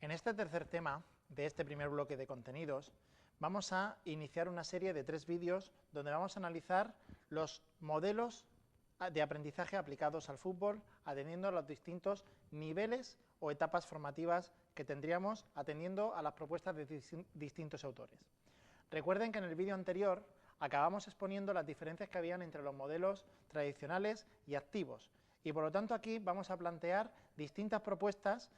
En este tercer tema de este primer bloque de contenidos vamos a iniciar una serie de 3 vídeos donde vamos a analizar los modelos de aprendizaje aplicados al fútbol, atendiendo a los distintos niveles o etapas formativas que tendríamos atendiendo a las propuestas de distintos autores. Recuerden que en el vídeo anterior acabamos exponiendo las diferencias que habían entre los modelos tradicionales y activos, y por lo tanto aquí vamos a plantear distintas propuestas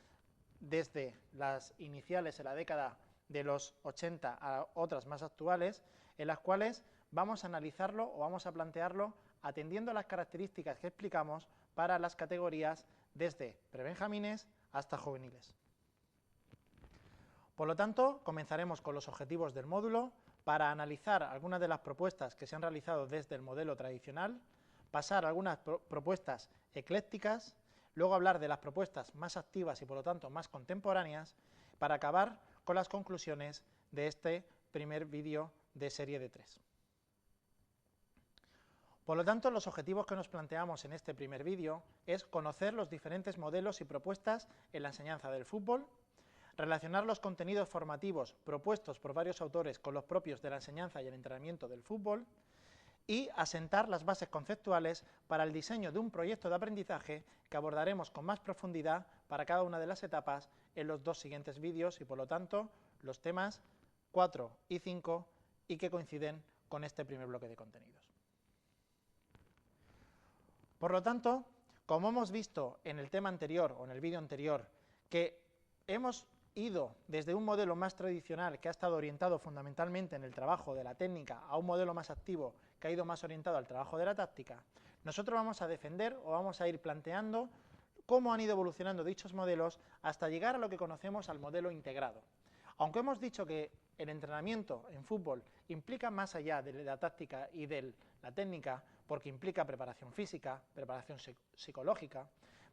desde las iniciales en la década de los 80 a otras más actuales, en las cuales vamos a analizarlo o vamos a plantearlo atendiendo a las características que explicamos para las categorías desde prebenjamines hasta juveniles. Por lo tanto, comenzaremos con los objetivos del módulo para analizar algunas de las propuestas que se han realizado desde el modelo tradicional, pasar a algunas propuestas eclécticas, luego hablar de las propuestas más activas y por lo tanto más contemporáneas, para acabar con las conclusiones de este primer vídeo de serie de 3. Por lo tanto, los objetivos que nos planteamos en este primer vídeo es conocer los diferentes modelos y propuestas en la enseñanza del fútbol, relacionar los contenidos formativos propuestos por varios autores con los propios de la enseñanza y el entrenamiento del fútbol, y asentar las bases conceptuales para el diseño de un proyecto de aprendizaje que abordaremos con más profundidad para cada una de las etapas en los 2 siguientes vídeos y por lo tanto los temas 4 y 5 y que coinciden con este primer bloque de contenidos. Por lo tanto, como hemos visto en el tema anterior o en el vídeo anterior, que hemos ido desde un modelo más tradicional que ha estado orientado fundamentalmente en el trabajo de la técnica a un modelo más activo que ha ido más orientado al trabajo de la táctica, nosotros vamos a defender o vamos a ir planteando cómo han ido evolucionando dichos modelos hasta llegar a lo que conocemos al modelo integrado. Aunque hemos dicho que el entrenamiento en fútbol implica más allá de la táctica y de la técnica, porque implica preparación física, preparación psicológica,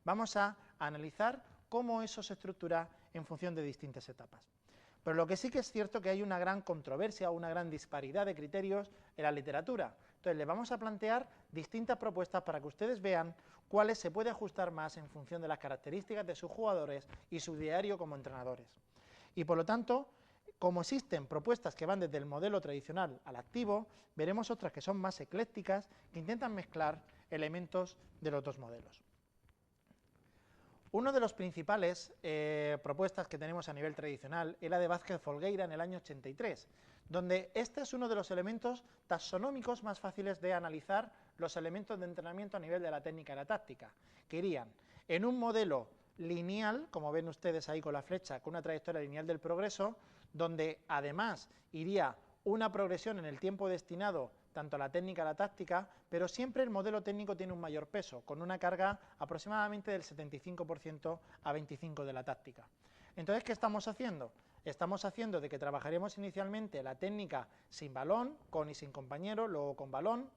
vamos a analizar cómo eso se estructura en función de distintas etapas. Pero lo que sí que es cierto que hay una gran controversia o una gran disparidad de criterios en la literatura. Entonces les vamos a plantear distintas propuestas para que ustedes vean cuáles se puede ajustar más en función de las características de sus jugadores y su diario como entrenadores. Y por lo tanto, como existen propuestas que van desde el modelo tradicional al activo, veremos otras que son más eclécticas, que intentan mezclar elementos de los 2 modelos. Uno de los principales propuestas que tenemos a nivel tradicional es la de Vázquez Folgueira en el año 83, donde este es uno de los elementos taxonómicos más fáciles de analizar los elementos de entrenamiento a nivel de la técnica y la táctica, que irían en un modelo lineal, como ven ustedes ahí con la flecha, con una trayectoria lineal del progreso, donde además iría una progresión en el tiempo destinado tanto a la técnica a la táctica, pero siempre el modelo técnico tiene un mayor peso, con una carga aproximadamente del 75% a 25% de la táctica. Entonces, ¿qué estamos haciendo? Estamos haciendo de que trabajaremos inicialmente la técnica sin balón, con y sin compañero, luego con balón,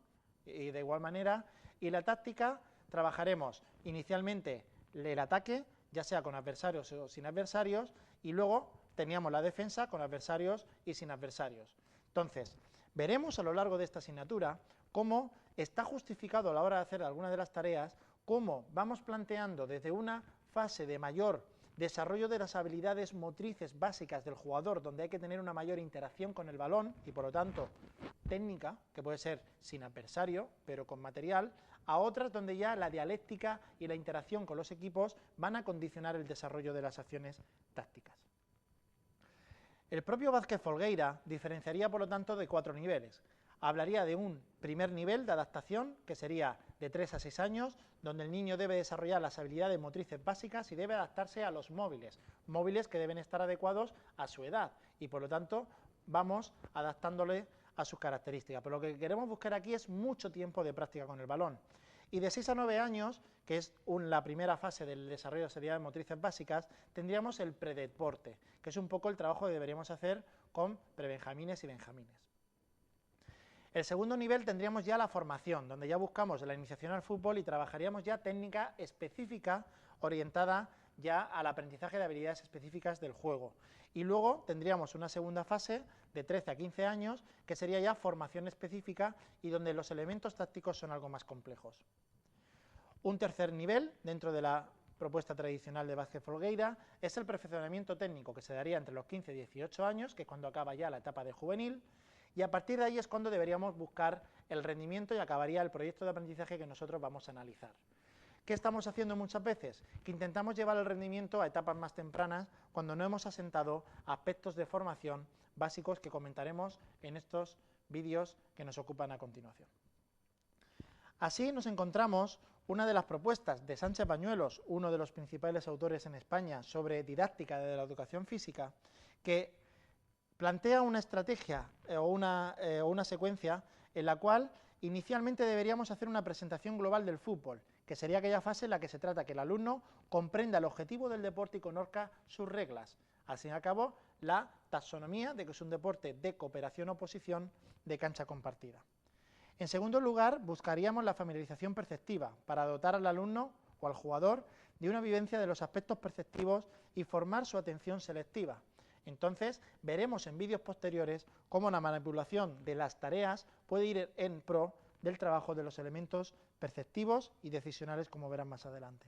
y de igual manera, y la táctica trabajaremos inicialmente el ataque, ya sea con adversarios o sin adversarios, y luego teníamos la defensa con adversarios y sin adversarios. Entonces, veremos a lo largo de esta asignatura cómo está justificado a la hora de hacer algunas de las tareas, cómo vamos planteando desde una fase de mayor desarrollo de las habilidades motrices básicas del jugador, donde hay que tener una mayor interacción con el balón y por lo tanto técnica, que puede ser sin adversario, pero con material, a otras donde ya la dialéctica y la interacción con los equipos van a condicionar el desarrollo de las acciones tácticas. El propio Vázquez Folgueira diferenciaría, por lo tanto, de 4 niveles. Hablaría de un primer nivel de adaptación, que sería de 3 a 6 años, donde el niño debe desarrollar las habilidades motrices básicas y debe adaptarse a los móviles que deben estar adecuados a su edad, y por lo tanto vamos adaptándole a sus características. Pero lo que queremos buscar aquí es mucho tiempo de práctica con el balón. Y de 6 a 9 años, que es la primera fase del desarrollo de las habilidades motrices básicas, tendríamos el predeporte, que es un poco el trabajo que deberíamos hacer con prebenjamines y benjamines. El segundo nivel tendríamos ya la formación, donde ya buscamos la iniciación al fútbol y trabajaríamos ya técnica específica orientada ya al aprendizaje de habilidades específicas del juego. Y luego tendríamos una segunda fase de 13 a 15 años, que sería ya formación específica y donde los elementos tácticos son algo más complejos. Un tercer nivel dentro de la propuesta tradicional de Vázquez Folgueira es el perfeccionamiento técnico, que se daría entre los 15 y 18 años, que es cuando acaba ya la etapa de juvenil, y a partir de ahí es cuando deberíamos buscar el rendimiento y acabaría el proyecto de aprendizaje que nosotros vamos a analizar. ¿Qué estamos haciendo muchas veces? Que intentamos llevar el rendimiento a etapas más tempranas cuando no hemos asentado aspectos de formación básicos que comentaremos en estos vídeos que nos ocupan a continuación. Así nos encontramos una de las propuestas de Sánchez Bañuelos, uno de los principales autores en España sobre didáctica de la educación física, que plantea una estrategia o una secuencia en la cual inicialmente deberíamos hacer una presentación global del fútbol, que sería aquella fase en la que se trata que el alumno comprenda el objetivo del deporte y conozca sus reglas. Al fin y al cabo, la taxonomía de que es un deporte de cooperación-oposición de cancha compartida. En segundo lugar, buscaríamos la familiarización perceptiva para dotar al alumno o al jugador de una vivencia de los aspectos perceptivos y formar su atención selectiva. Entonces, veremos en vídeos posteriores cómo la manipulación de las tareas puede ir en pro del trabajo de los elementos perceptivos y decisionales, como verán más adelante.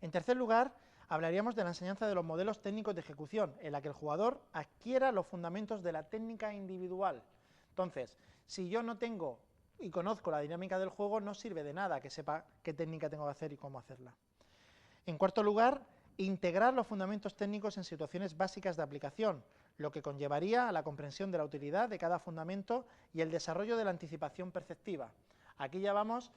En tercer lugar, hablaríamos de la enseñanza de los modelos técnicos de ejecución, en la que el jugador adquiera los fundamentos de la técnica individual. Entonces, si yo no tengo y conozco la dinámica del juego, no sirve de nada que sepa qué técnica tengo que hacer y cómo hacerla. En cuarto lugar, integrar los fundamentos técnicos en situaciones básicas de aplicación, lo que conllevaría a la comprensión de la utilidad de cada fundamento y el desarrollo de la anticipación perceptiva. Aquí ya vamos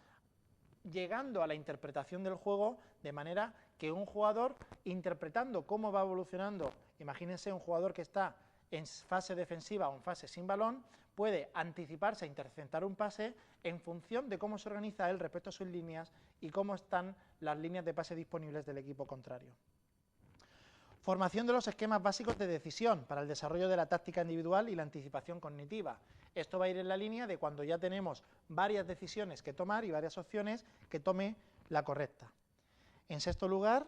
llegando a la interpretación del juego de manera que un jugador, interpretando cómo va evolucionando, imagínense un jugador que está en fase defensiva o en fase sin balón, puede anticiparse a interceptar un pase en función de cómo se organiza él respecto a sus líneas y cómo están las líneas de pase disponibles del equipo contrario. Formación de los esquemas básicos de decisión para el desarrollo de la táctica individual y la anticipación cognitiva. Esto va a ir en la línea de cuando ya tenemos varias decisiones que tomar y varias opciones, que tome la correcta. En sexto lugar,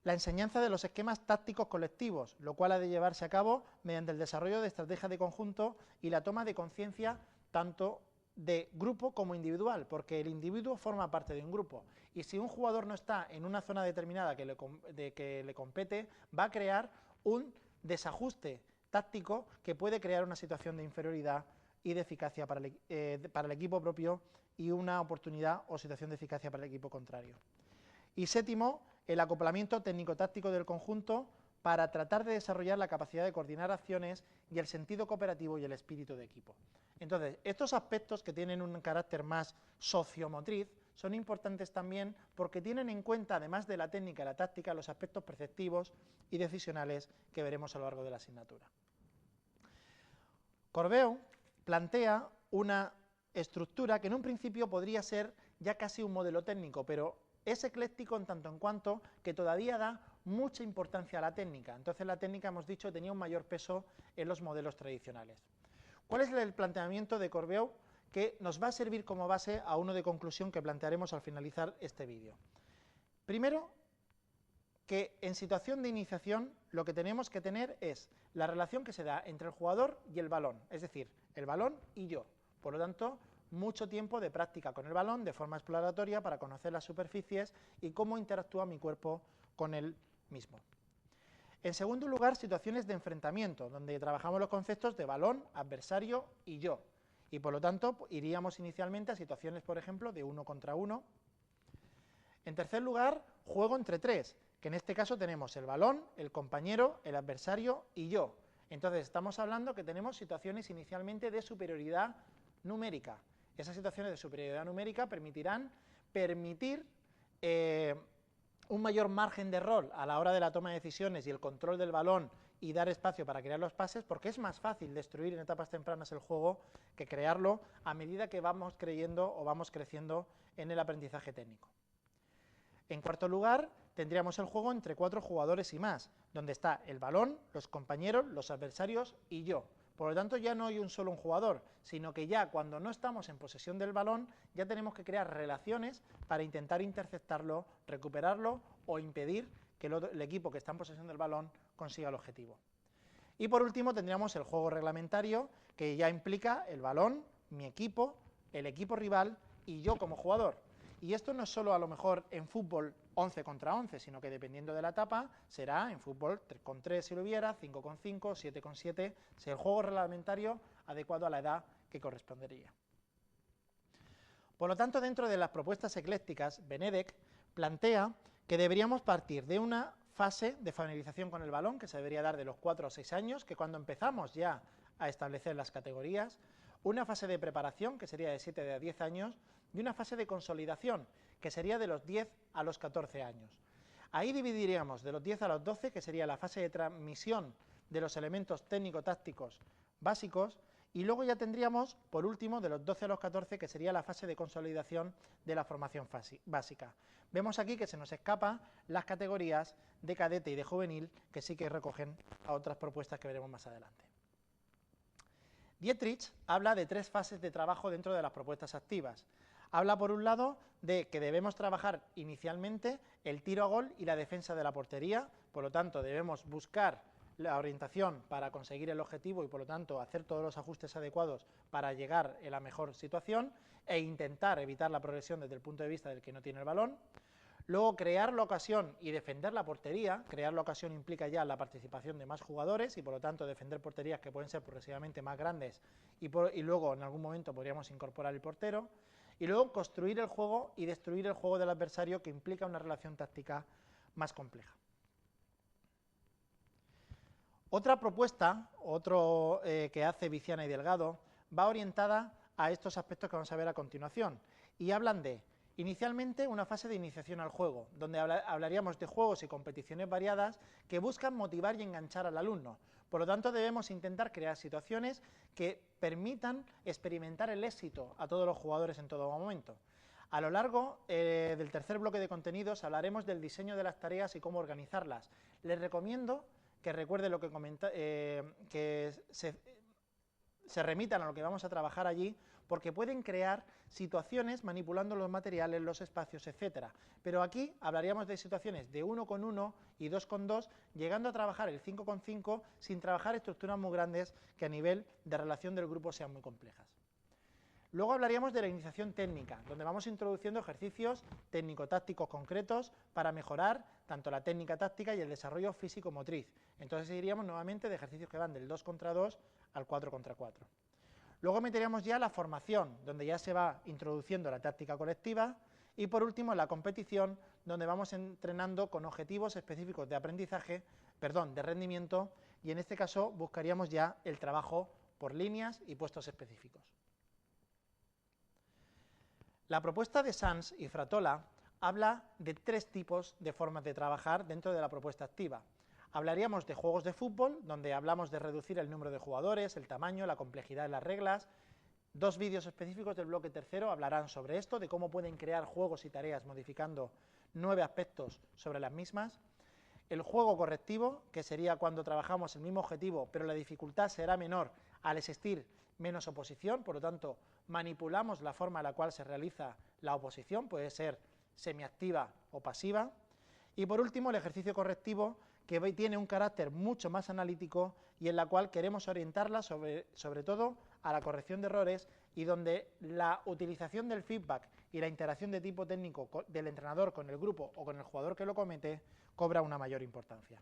la enseñanza de los esquemas tácticos colectivos, lo cual ha de llevarse a cabo mediante el desarrollo de estrategias de conjunto y la toma de conciencia tanto de grupo como individual, porque el individuo forma parte de un grupo y si un jugador no está en una zona determinada que le compete, va a crear un desajuste táctico que puede crear una situación de inferioridad y de eficacia para el equipo propio y una oportunidad o situación de eficacia para el equipo contrario. Y séptimo, el acoplamiento técnico-táctico del conjunto para tratar de desarrollar la capacidad de coordinar acciones y el sentido cooperativo y el espíritu de equipo. Entonces, estos aspectos que tienen un carácter más sociomotriz son importantes también porque tienen en cuenta, además de la técnica y la táctica, los aspectos perceptivos y decisionales que veremos a lo largo de la asignatura. Corbeau plantea una estructura que en un principio podría ser ya casi un modelo técnico, pero es ecléctico en tanto en cuanto que todavía da mucha importancia a la técnica. Entonces la técnica, hemos dicho, tenía un mayor peso en los modelos tradicionales. ¿Cuál es el planteamiento de Corbeau que nos va a servir como base a uno de conclusión que plantearemos al finalizar este vídeo? Primero, que en situación de iniciación lo que tenemos que tener es la relación que se da entre el jugador y el balón, es decir, el balón y yo. Por lo tanto, mucho tiempo de práctica con el balón de forma exploratoria para conocer las superficies y cómo interactúa mi cuerpo con él mismo. En segundo lugar, situaciones de enfrentamiento, donde trabajamos los conceptos de balón, adversario y yo. Y por lo tanto, iríamos inicialmente a situaciones, por ejemplo, de 1 contra 1. En tercer lugar, juego entre 3, que en este caso tenemos el balón, el compañero, el adversario y yo. Entonces, estamos hablando que tenemos situaciones inicialmente de superioridad numérica. Esas situaciones de superioridad numérica permitir un mayor margen de error a la hora de la toma de decisiones y el control del balón y dar espacio para crear los pases, porque es más fácil destruir en etapas tempranas el juego que crearlo a medida que vamos creyendo o vamos creciendo en el aprendizaje técnico. En cuarto lugar, tendríamos el juego entre 4 jugadores y más, donde está el balón, los compañeros, los adversarios y yo. Por lo tanto, ya no hay un solo jugador, sino que ya cuando no estamos en posesión del balón, ya tenemos que crear relaciones para intentar interceptarlo, recuperarlo o impedir que el equipo que está en posesión del balón consiga el objetivo. Y por último tendríamos el juego reglamentario, que ya implica el balón, mi equipo, el equipo rival y yo como jugador. Y esto no es solo a lo mejor en fútbol 11 contra 11, sino que dependiendo de la etapa será en fútbol 3 con 3 si lo hubiera, 5 con 5, 7 con 7, si el juego reglamentario adecuado a la edad que correspondería. Por lo tanto, dentro de las propuestas eclécticas, Benedek plantea que deberíamos partir de una fase de familiarización con el balón, que se debería dar de los 4 a 6 años, que cuando empezamos ya a establecer las categorías, una fase de preparación, que sería de 7 a 10 años, y una fase de consolidación, que sería de los 10 a los 14 años. Ahí dividiríamos de los 10 a los 12, que sería la fase de transmisión de los elementos técnico-tácticos básicos, y luego ya tendríamos, por último, de los 12 a los 14, que sería la fase de consolidación de la formación básica. Vemos aquí que se nos escapan las categorías de cadete y de juvenil, que sí que recogen a otras propuestas que veremos más adelante. Dietrich habla de 3 fases de trabajo dentro de las propuestas activas. Habla, por un lado, de que debemos trabajar inicialmente el tiro a gol y la defensa de la portería, por lo tanto, debemos buscar la orientación para conseguir el objetivo y, por lo tanto, hacer todos los ajustes adecuados para llegar en la mejor situación e intentar evitar la progresión desde el punto de vista del que no tiene el balón. Luego, crear la ocasión y defender la portería. Crear la ocasión implica ya la participación de más jugadores y, por lo tanto, defender porterías que pueden ser progresivamente más grandes y luego, en algún momento, podríamos incorporar el portero. Y luego, construir el juego y destruir el juego del adversario, que implica una relación táctica más compleja. Otra propuesta, que hace Viciana y Delgado, va orientada a estos aspectos que vamos a ver a continuación, y hablan de, inicialmente, una fase de iniciación al juego, donde hablaríamos de juegos y competiciones variadas que buscan motivar y enganchar al alumno. Por lo tanto, debemos intentar crear situaciones que permitan experimentar el éxito a todos los jugadores en todo momento. A lo largo del tercer bloque de contenidos hablaremos del diseño de las tareas y cómo organizarlas. Les recomiendo que recuerden lo que que se remitan a lo que vamos a trabajar allí, porque pueden crear situaciones manipulando los materiales, los espacios, etcétera. Pero aquí hablaríamos de situaciones de 1 con 1 y 2 con 2, llegando a trabajar el 5 con 5 sin trabajar estructuras muy grandes que a nivel de relación del grupo sean muy complejas. Luego hablaríamos de la iniciación técnica, donde vamos introduciendo ejercicios técnico-tácticos concretos para mejorar tanto la técnica táctica y el desarrollo físico-motriz. Entonces iríamos nuevamente de ejercicios que van del 2 contra 2 al 4 contra 4. Luego meteríamos ya la formación, donde ya se va introduciendo la táctica colectiva, y por último la competición, donde vamos entrenando con objetivos específicos de aprendizaje, de rendimiento, y en este caso buscaríamos ya el trabajo por líneas y puestos específicos. La propuesta de Sanz y Fratola habla de 3 tipos de formas de trabajar dentro de la propuesta activa. Hablaríamos de juegos de fútbol, donde hablamos de reducir el número de jugadores, el tamaño, la complejidad de las reglas. 2 vídeos específicos del bloque tercero hablarán sobre esto, de cómo pueden crear juegos y tareas modificando 9 aspectos sobre las mismas. El juego correctivo, que sería cuando trabajamos el mismo objetivo, pero la dificultad será menor al existir menos oposición, por lo tanto, manipulamos la forma en la cual se realiza la oposición, puede ser semiactiva o pasiva. Y por último, el ejercicio correctivo, que tiene un carácter mucho más analítico y en la cual queremos orientarla sobre todo a la corrección de errores, y donde la utilización del feedback y la interacción de tipo técnico del entrenador con el grupo o con el jugador que lo comete cobra una mayor importancia.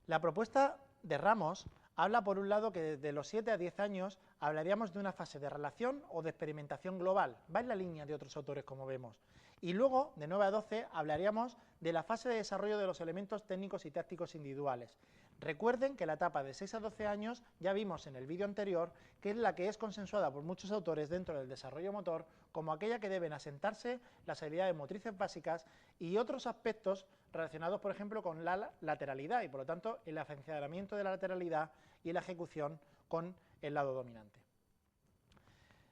La propuesta de Ramos habla, por un lado, que desde los 7 a 10 años hablaríamos de una fase de relación o de experimentación global, va en la línea de otros autores, como vemos. Y luego, de 9 a 12, hablaríamos de la fase de desarrollo de los elementos técnicos y tácticos individuales. Recuerden que la etapa de 6 a 12 años, ya vimos en el vídeo anterior, que es la que es consensuada por muchos autores dentro del desarrollo motor como aquella que deben asentarse las habilidades motrices básicas y otros aspectos relacionados, por ejemplo, con la lateralidad y, por lo tanto, el afianzamiento de la lateralidad y la ejecución con el lado dominante.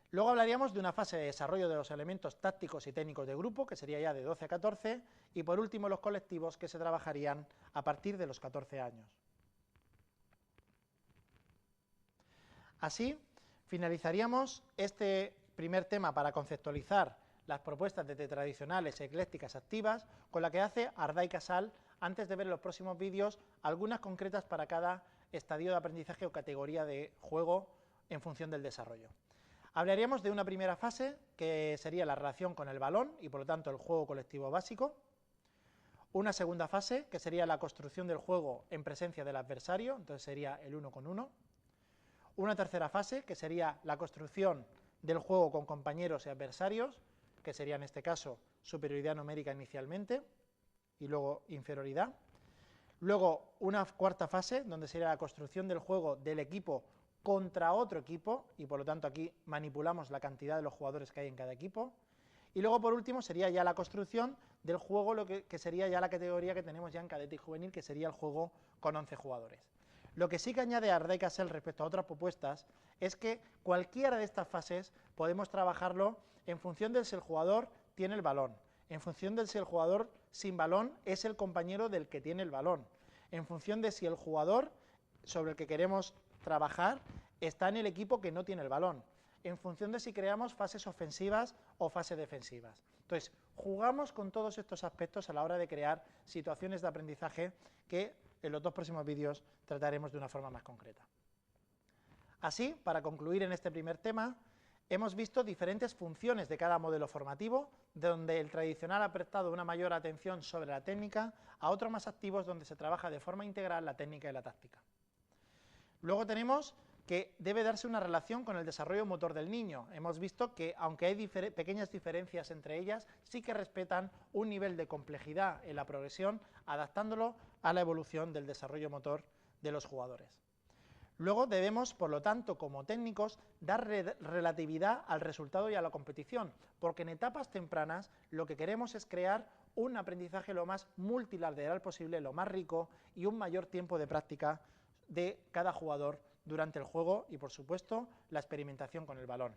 Luego hablaríamos de una fase de desarrollo de los elementos tácticos y técnicos de grupo, que sería ya de 12 a 14, y por último los colectivos, que se trabajarían a partir de los 14 años. Así, finalizaríamos este primer tema para conceptualizar las propuestas de tradicionales eclécticas activas, con la que hace Ardá y Casal, antes de ver en los próximos vídeos algunas concretas para cada estadio de aprendizaje o categoría de juego en función del desarrollo. Hablaríamos de una primera fase, que sería la relación con el balón y por lo tanto el juego colectivo básico. Una segunda fase, que sería la construcción del juego en presencia del adversario, entonces sería el 1 con 1. Una tercera fase, que sería la construcción del juego con compañeros y adversarios, que sería en este caso superioridad numérica inicialmente y luego inferioridad. Luego una cuarta fase, donde sería la construcción del juego del equipo contra otro equipo, y por lo tanto aquí manipulamos la cantidad de los jugadores que hay en cada equipo. Y luego por último sería ya la construcción del juego, lo que sería ya la categoría que tenemos ya en cadete y juvenil, que sería el juego con 11 jugadores. Lo que sí que añade Ardai Casel respecto a otras propuestas es que cualquiera de estas fases podemos trabajarlo en función de si el jugador tiene el balón, en función de si el jugador sin balón es el compañero del que tiene el balón, en función de si el jugador sobre el que queremos trabajar está en el equipo que no tiene el balón, en función de si creamos fases ofensivas o fases defensivas. Entonces, jugamos con todos estos aspectos a la hora de crear situaciones de aprendizaje que en los dos próximos vídeos trataremos de una forma más concreta. Así, para concluir en este primer tema, hemos visto diferentes funciones de cada modelo formativo, donde el tradicional ha prestado una mayor atención sobre la técnica, a otros más activos donde se trabaja de forma integral la técnica y la táctica. Luego tenemos que debe darse una relación con el desarrollo motor del niño. Hemos visto que, aunque hay pequeñas diferencias entre ellas, sí que respetan un nivel de complejidad en la progresión, adaptándolo a la evolución del desarrollo motor de los jugadores. Luego debemos, por lo tanto, como técnicos, dar relatividad al resultado y a la competición, porque en etapas tempranas lo que queremos es crear un aprendizaje lo más multilateral posible, lo más rico y un mayor tiempo de práctica de cada jugador durante el juego y, por supuesto, la experimentación con el balón.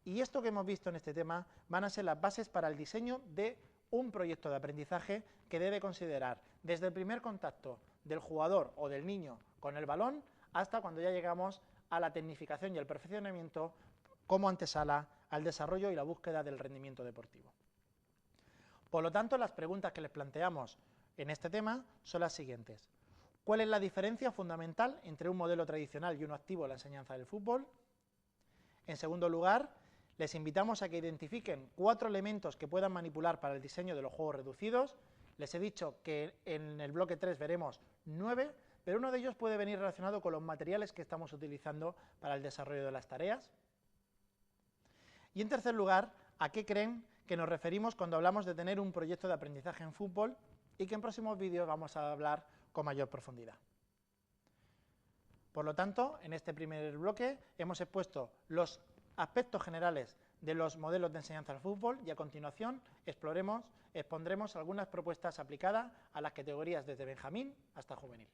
Y esto que hemos visto en este tema van a ser las bases para el diseño de un proyecto de aprendizaje que debe considerar desde el primer contacto del jugador o del niño con el balón hasta cuando ya llegamos a la tecnificación y el perfeccionamiento como antesala al desarrollo y la búsqueda del rendimiento deportivo. Por lo tanto, las preguntas que les planteamos en este tema son las siguientes. ¿Cuál es la diferencia fundamental entre un modelo tradicional y uno activo en la enseñanza del fútbol? En segundo lugar, les invitamos a que identifiquen 4 elementos que puedan manipular para el diseño de los juegos reducidos. Les he dicho que en el bloque 3 veremos 9, pero uno de ellos puede venir relacionado con los materiales que estamos utilizando para el desarrollo de las tareas. Y en tercer lugar, ¿a qué creen que nos referimos cuando hablamos de tener un proyecto de aprendizaje en fútbol? Y que en próximos vídeos vamos a hablar con mayor profundidad. Por lo tanto, en este primer bloque hemos expuesto los aspectos generales de los modelos de enseñanza del fútbol y a continuación expondremos algunas propuestas aplicadas a las categorías desde Benjamín hasta juvenil.